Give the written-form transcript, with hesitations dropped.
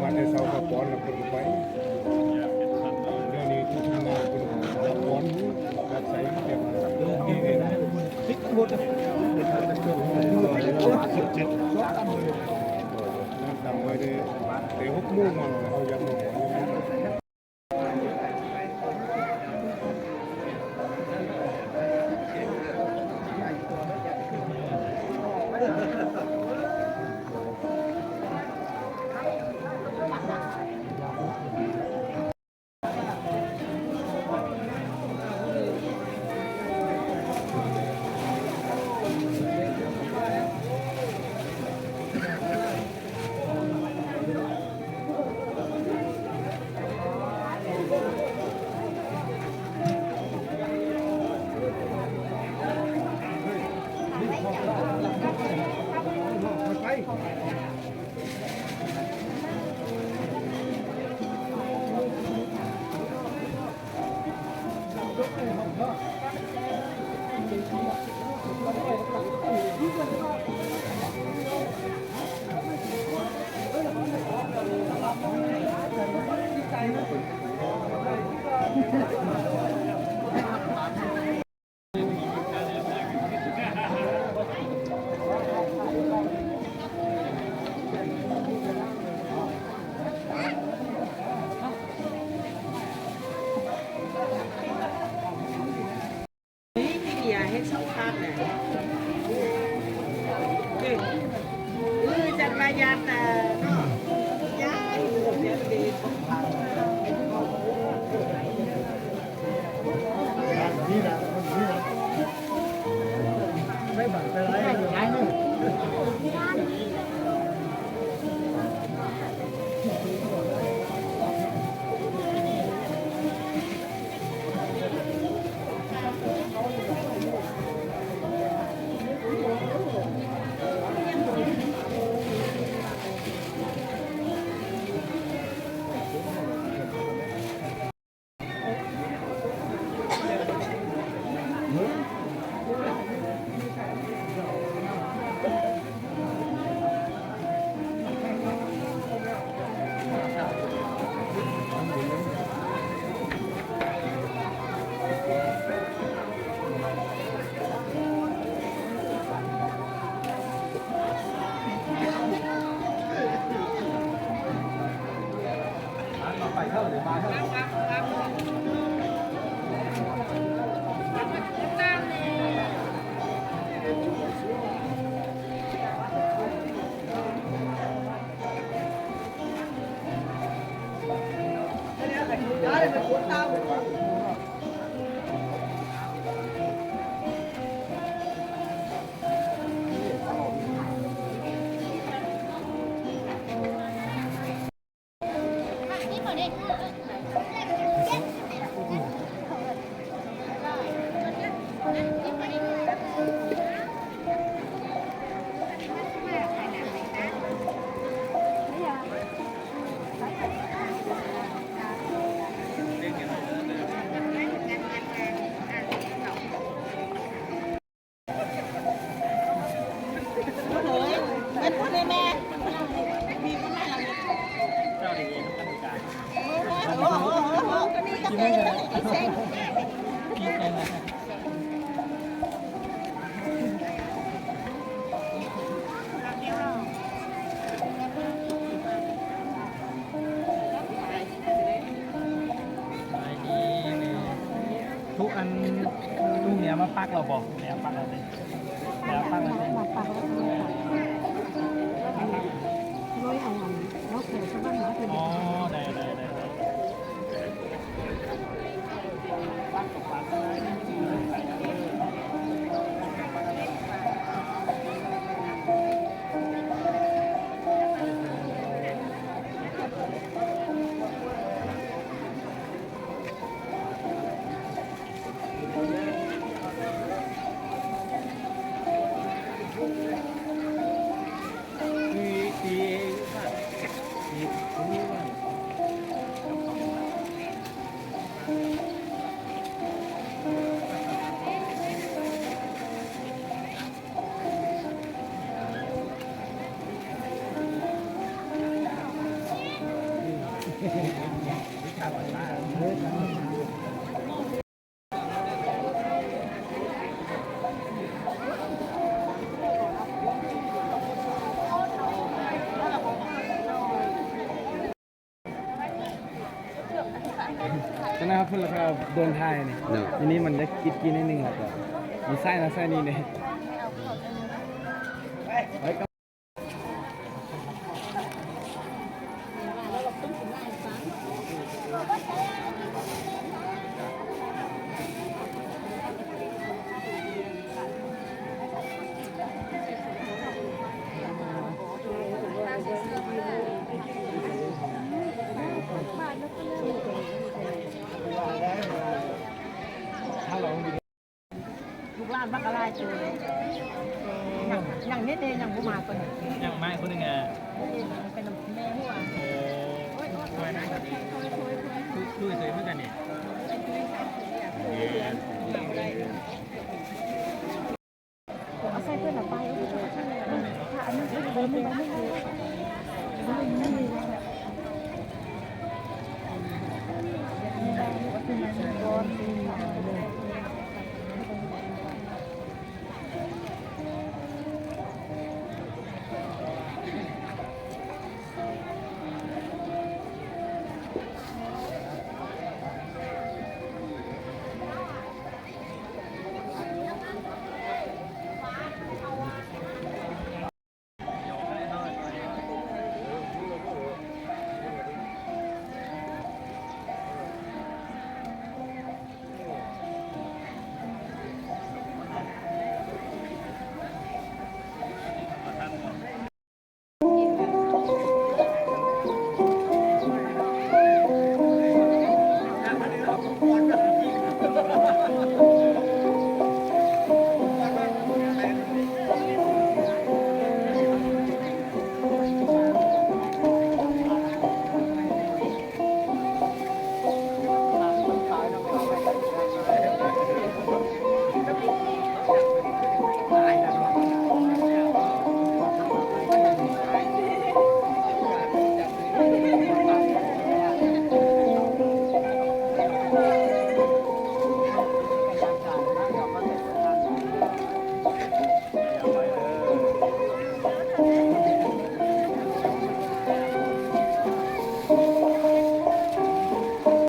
วันในเสาร์ปอนเราคนไปเรื่องนี้ทุกทางคนปอนแบบใส่เก็บนี่เองทิกหมดเป็นทางตะเกียบ17นั่งทำไว้ได้แต่6 โมงมันเอายังหมดเ มาปักเราบอกแนวปักเราเลยแนวปักเราเลย หลับปากแล้วก็ร้อยเอาอันแล้วเขียวชาวบ้านหมาเป็น อ๋อได้ปักกับปักก็นะครับเพื่อนเราโดนทายนี่ทีนี้มันจะกินนิดนึงครับมีไส้นะไส้นี่เนี่ยลูกหลานบักอะไรเจออย่างนี้เองอย่างกูมาคนนี้ ยังไม่คนนึงอ่ะ เป็นแม่หัว ช่วยนะช่วยเหมือนกันเนี่ย เอาใส่เพื่อนหลับไปถ้าอันนี้เดินไม่ได้ไม่ได้